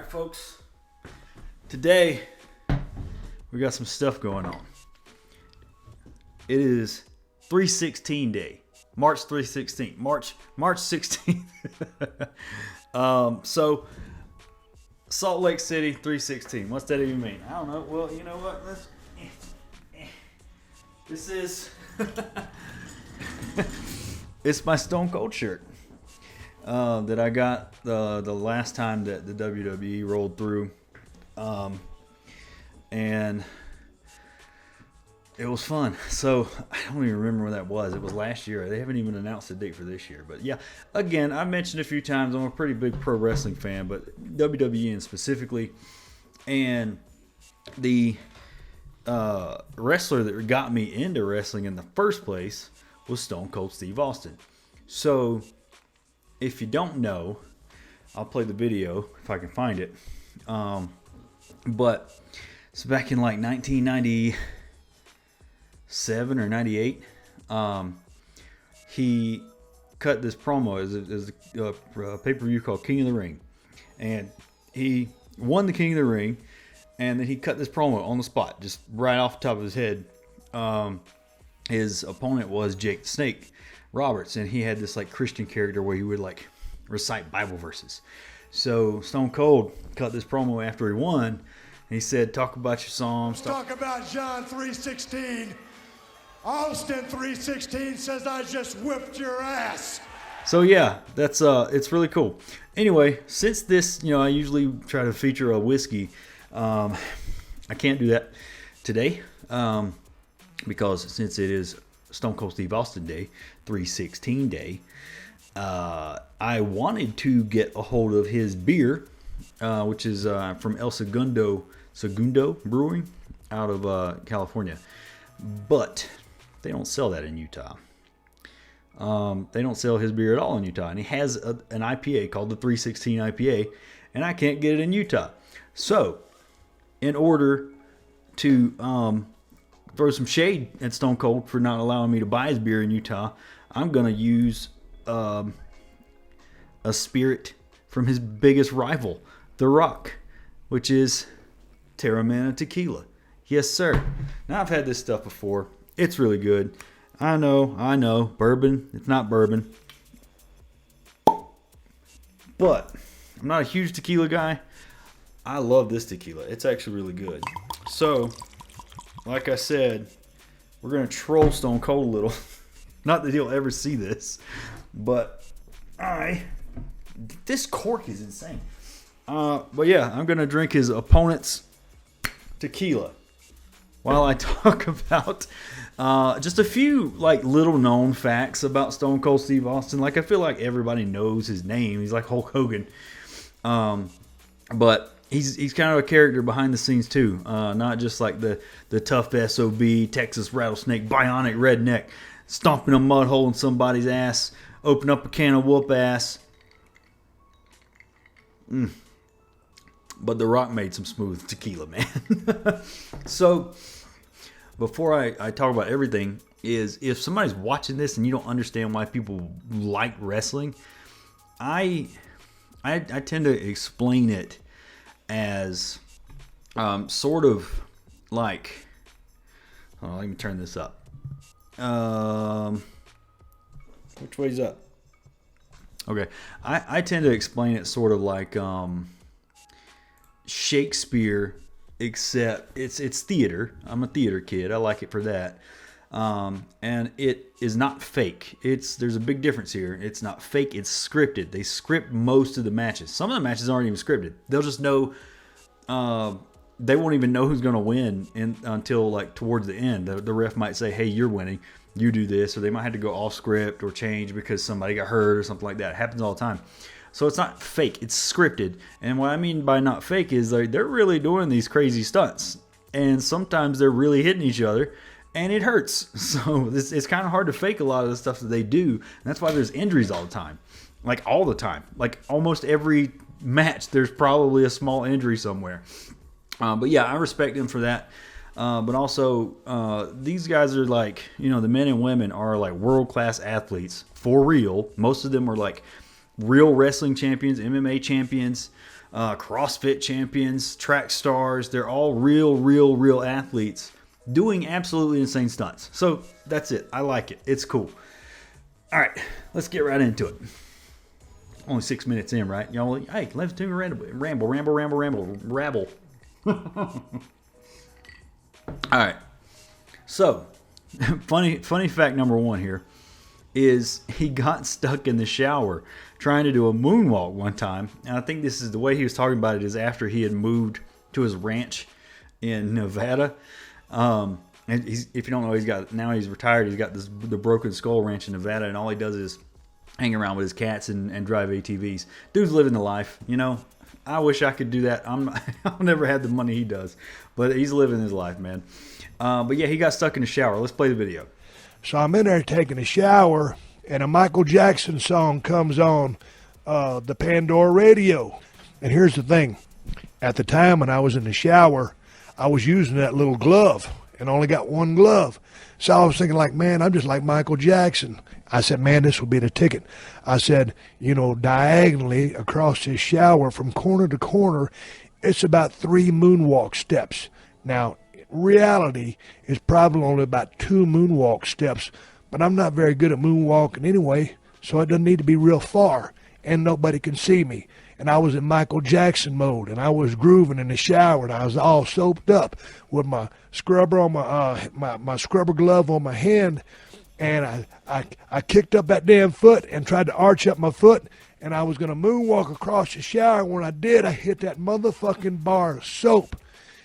folks. Today, we got some stuff going on. It is 3/16 day. March 3/16. March 16th. So, Salt Lake City 3/16. What's that even mean? I don't know. Well, you know what? This is... It's my Stone Cold shirt that I got the last time that the WWE rolled through. And it was fun. So I don't even remember when that was. It was last year. They haven't even announced a date for this year. But yeah, again, I mentioned a few times I'm a pretty big pro wrestling fan, but WWE and specifically. And the wrestler that got me into wrestling in the first place was Stone Cold Steve Austin. So if you don't know, I'll play the video if I can find it. But it's back in like 1997 or 98. He cut this promo as a pay-per-view called King of the Ring. And he won the King of the Ring. And then he cut this promo on the spot, just right off the top of his head. His opponent was Jake the Snake Roberts. And he had this like Christian character where he would like recite Bible verses. So Stone Cold cut this promo after he won. He said, talk about your Psalms. Talk about John 3:16. Austin 3:16 says I just whipped your ass. So yeah, that's it's really cool. Anyway, since this, I usually try to feature a whiskey. I can't do that today because since it is Stone Cold Steve Austin Day, 3/16 Day, I wanted to get a hold of his beer, which is from El Segundo Brewing out of California. But they don't sell that in Utah. They don't sell his beer at all in Utah. And he has an IPA called the 3/16 IPA, and I can't get it in Utah. So, in order to throw some shade at Stone Cold for not allowing me to buy his beer in Utah, I'm going to use a spirit from his biggest rival, The Rock, which is Terramana Tequila. Yes, sir. Now, I've had this stuff before. It's really good. I know. Bourbon. It's not bourbon. But I'm not a huge tequila guy. I love this tequila. It's actually really good. So, like I said, we're going to troll Stone Cold a little. Not that he'll ever see this. But this cork is insane. But yeah, I'm going to drink his opponent's tequila while I talk about just a few like little known facts about Stone Cold Steve Austin. Like I feel like everybody knows his name. He's like Hulk Hogan. But he's kind of a character behind the scenes too. Not just like the tough SOB, Texas rattlesnake, bionic redneck, stomping a mud hole in somebody's ass, open up a can of whoop ass. But The Rock made some smooth tequila, man. So, before I talk about everything, is if somebody's watching this and you don't understand why people like wrestling, I tend to explain it as sort of like... let me turn this up. Which way's up? Okay. I tend to explain it sort of like... Shakespeare, except it's theater. I'm a theater kid. I like it for that. And it is not fake. There's a big difference here. It's not fake. It's scripted. They script most of the matches. Some of the matches aren't even scripted. They'll just know. They won't even know who's going to win until like towards the end. The ref might say, "Hey, you're winning. You do this," or they might have to go off script or change because somebody got hurt or something like that. It happens all the time. So it's not fake, it's scripted. And what I mean by not fake is they're really doing these crazy stunts. And sometimes they're really hitting each other, and it hurts. So it's kind of hard to fake a lot of the stuff that they do. And that's why there's injuries all the time. Like all the time. Like almost every match, there's probably a small injury somewhere. But yeah, I respect them for that. But also, these guys are like, the men and women are like world-class athletes for real. Most of them are like real wrestling champions, MMA champions, CrossFit champions, track stars. They're all real athletes doing absolutely insane stunts. So that's it. I like it. It's cool. All right, let's get right into it. Only 6 minutes in, right? Y'all, hey, let's do a ramble. All right. So, funny fact number one here is he got stuck in the shower trying to do a moonwalk one time. And I think this is the way he was talking about it is after he had moved to his ranch in Nevada. And if you don't know, he's retired. He's got the Broken Skull Ranch in Nevada, and all he does is hang around with his cats and drive ATVs. Dude's living the life, you know. I wish I could do that. I'll never have the money he does, but he's living his life, man. But yeah, he got stuck in the shower. Let's play the video. So I'm in there taking a shower, and a Michael Jackson song comes on the Pandora radio. And here's the thing. At the time when I was in the shower, I was using that little glove and only got one glove. So I was thinking like, man, I'm just like Michael Jackson. I said, man, this will be the ticket. I said, you know, diagonally across this shower from corner to corner, it's about 3 moonwalk steps. Now, reality is probably only about 2 moonwalk steps, but I'm not very good at moonwalking anyway, so it doesn't need to be real far, and nobody can see me. And I was in Michael Jackson mode, and I was grooving in the shower, and I was all soaped up with my scrubber on my scrubber glove on my hand, and I kicked up that damn foot and tried to arch up my foot, and I was going to moonwalk across the shower. When I did, I hit that motherfucking bar of soap.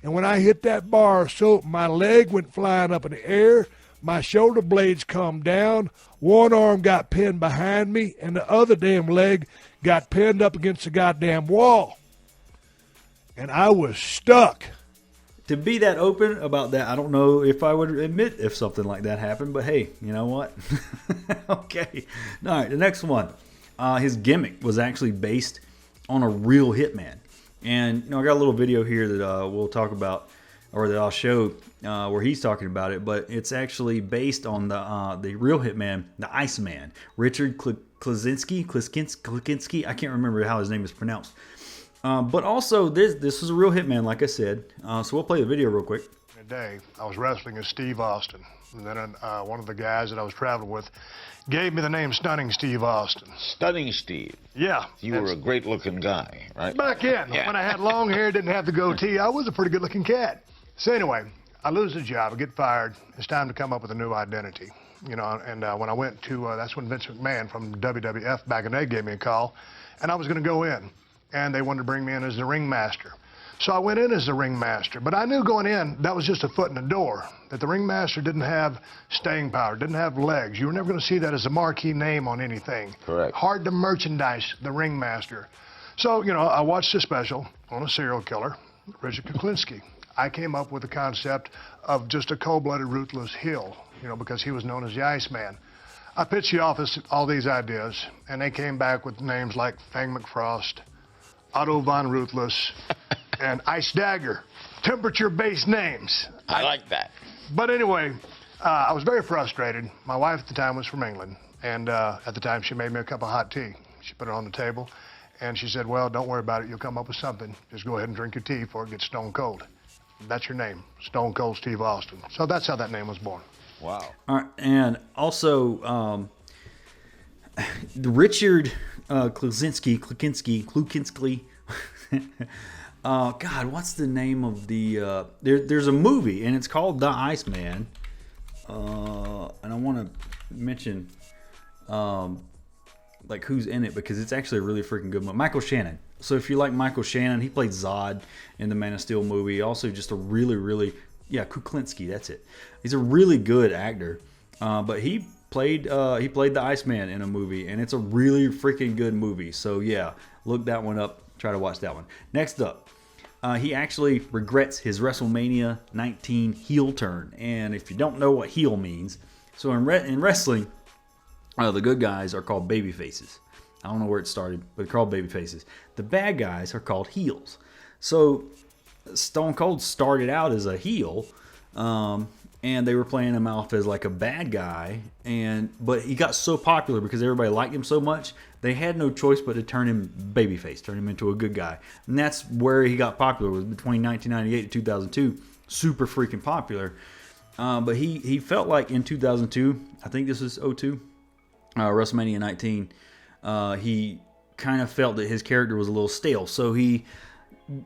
And when I hit that bar of soap, my leg went flying up in the air, my shoulder blades come down, one arm got pinned behind me, and the other damn leg got pinned up against the goddamn wall. And I was stuck. To be that open about that, I don't know if I would admit if something like that happened, but hey, you know what? Okay. All right, the next one. His gimmick was actually based on a real hitman. And you know, I got a little video here that we'll talk about, or that I'll show where he's talking about it, but it's actually based on the real hitman, the Iceman, Richard Klisinski. I can't remember how his name is pronounced. But also, this was a real hitman, like I said. So we'll play the video real quick. Day, I was wrestling as Steve Austin. And then one of the guys that I was traveling with gave me the name Stunning Steve Austin. Stunning Steve. Yeah. You were a great-looking guy, right? Back in, when I had long hair, didn't have the goatee, I was a pretty good-looking cat. So anyway, I lose the job, I get fired. It's time to come up with a new identity. You know, and when I went to, that's when Vince McMahon from WWF back in the day gave me a call. And I was going to go in. And they wanted to bring me in as the ringmaster. So I went in as the ringmaster, but I knew going in, that was just a foot in the door, that the ringmaster didn't have staying power, didn't have legs. You were never going to see that as a marquee name on anything. Correct. Hard to merchandise the ringmaster. So, you know, I watched a special on a serial killer, Richard Kuklinski. I came up with the concept of just a cold-blooded, ruthless heel, you know, because he was known as the Iceman. I pitched the office all these ideas, and they came back with names like Fang McFrost, Otto Von Ruthless, and Ice Dagger. Temperature-based names. I like that. But anyway, I was very frustrated. My wife at the time was from England, and at the time she made me a cup of hot tea. She put it on the table, and she said, well, don't worry about it. You'll come up with something. Just go ahead and drink your tea before it gets stone cold. That's your name, Stone Cold Steve Austin. So that's how that name was born. Wow. All right, and also Richard Klisinski. God, what's the name of the? There's a movie and it's called The Iceman. And I want to mention like who's in it because it's actually a really freaking good movie. Michael Shannon. So if you like Michael Shannon, he played Zod in the Man of Steel movie. Also, just a really Kuklinski. That's it. He's a really good actor. But he played the Iceman in a movie, and it's a really freaking good movie. So yeah, look that one up. Try to watch that one. Next up, he actually regrets his WrestleMania 19 heel turn. And if you don't know what heel means, so in wrestling, the good guys are called baby faces. I don't know where it started, but they're called baby faces. The bad guys are called heels. So Stone Cold started out as a heel, and and they were playing him off as like a bad guy, but he got so popular because everybody liked him so much, they had no choice but to turn him babyface, turn him into a good guy. And that's where he got popular, was between 1998 and 2002. Super freaking popular. But he felt like in 2002, I think this was 02, WrestleMania 19, he kind of felt that his character was a little stale. So he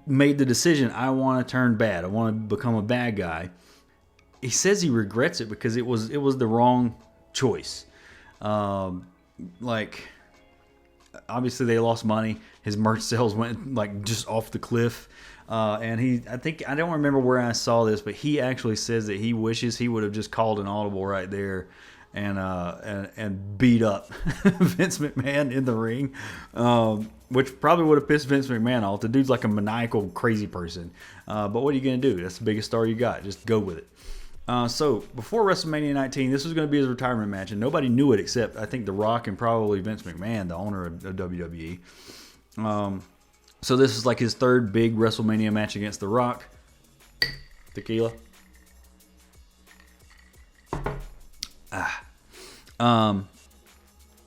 made the decision, I want to turn bad. I want to become a bad guy. He says he regrets it because it was the wrong choice. Like, obviously they lost money. His merch sales went like just off the cliff. And I don't remember where I saw this, but he actually says that he wishes he would have just called an audible right there and beat up Vince McMahon in the ring, which probably would have pissed Vince McMahon off. The dude's like a maniacal, crazy person. But what are you going to do? That's the biggest star you got. Just go with it. So before WrestleMania 19, this was going to be his retirement match, and nobody knew it except I think The Rock and probably Vince McMahon, the owner of WWE. So this is like his third big WrestleMania match against The Rock. Tequila.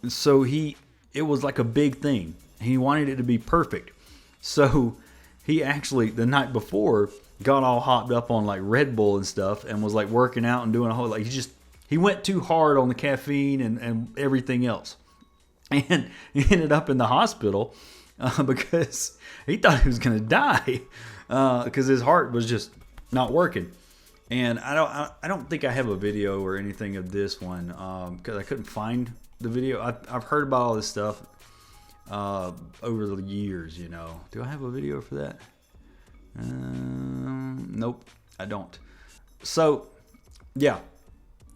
So it was like a big thing. He wanted it to be perfect. So he actually, the night before, got all hopped up on like Red Bull and stuff and was like working out and doing a whole, like he went too hard on the caffeine and everything else. And he ended up in the hospital because he thought he was going to die because his heart was just not working. And I don't think I have a video or anything of this one because I couldn't find the video. I've heard about all this stuff over the years, you know. Do I have a video for that? Nope, I don't. So, yeah,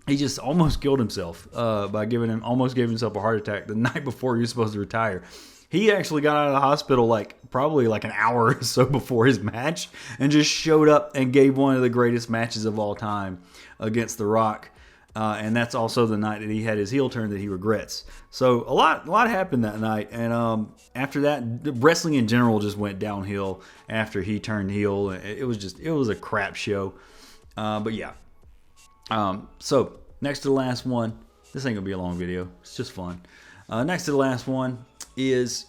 he just almost killed himself by almost gave himself a heart attack the night before he was supposed to retire. He actually got out of the hospital probably an hour or so before his match and just showed up and gave one of the greatest matches of all time against The Rock. And that's also the night that he had his heel turn that he regrets. So a lot happened that night. And after that, wrestling in general just went downhill after he turned heel. It was a crap show. But yeah. So next to the last one, this ain't gonna be a long video. It's just fun. Next to the last one is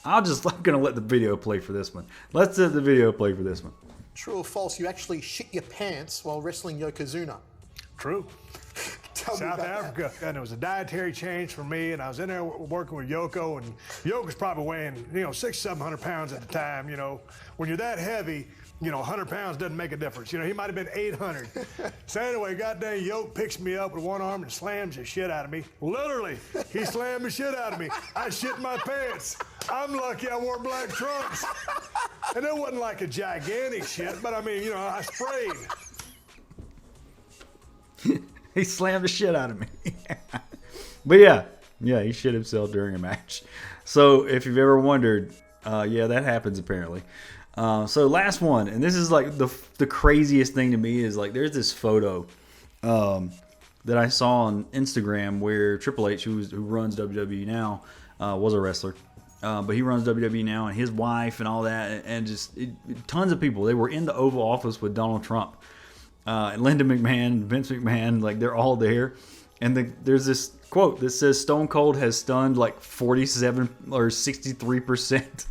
I'm gonna let the video play for this one. Let's let the video play for this one. True or false, you actually shit your pants while wrestling Yokozuna? True. Tell me South about Africa, and it was a dietary change for me, and I was in there working with Yoko, and Yoko's probably weighing, 700 pounds at the time. When you're that heavy, 100 pounds doesn't make a difference. He might have been 800. So anyway, goddamn Yoke picks me up with one arm and slams the shit out of me. Literally, he slammed the shit out of me. I shit my pants. I'm lucky I wore black trunks. And it wasn't like a gigantic shit, but I mean, I sprayed. He slammed the shit out of me. But yeah, he shit himself during a match. So if you've ever wondered, that happens apparently. So last one, and this is like the craziest thing to me is there's this photo that I saw on Instagram where Triple H, who runs WWE now, was a wrestler. But he runs WWE now, and his wife and all that, and just tons of people. They were in the Oval Office with Donald Trump. And Linda McMahon, Vince McMahon, they're all there. And there's this quote that says Stone Cold has stunned 47 or 63%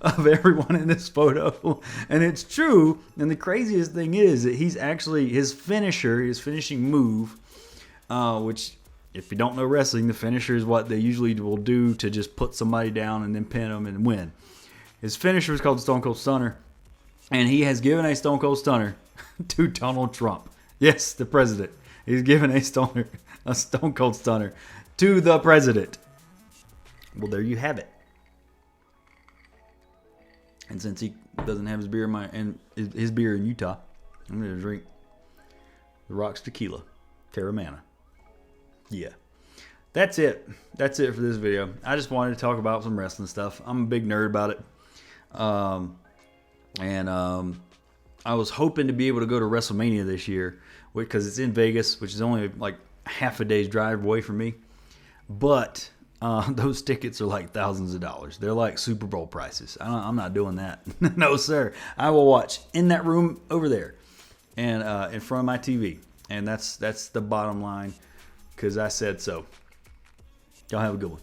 of everyone in this photo. And it's true. And the craziest thing is that he's actually, his finishing move, which if you don't know wrestling, the finisher is what they usually will do to just put somebody down and then pin them and win. His finisher is called the Stone Cold Stunner. And he has given a Stone Cold Stunner to Donald Trump. Yes, the president. He's given a Stone Cold Stunner to the president. Well, there you have it. And since he doesn't have his beer his beer in Utah, I'm going to drink The Rock's tequila, Terramana. Yeah. That's it. That's it for this video. I just wanted to talk about some wrestling stuff. I'm a big nerd about it. I was hoping to be able to go to Wrestlemania this year because it's in Vegas, which is only half a day's drive away from me. But those tickets are thousands of dollars. They're like Super Bowl prices. I'm not doing that. No, sir. I will watch in that room over there. and in front of my TV. And that's the bottom line, because I said so. Y'all have a good one.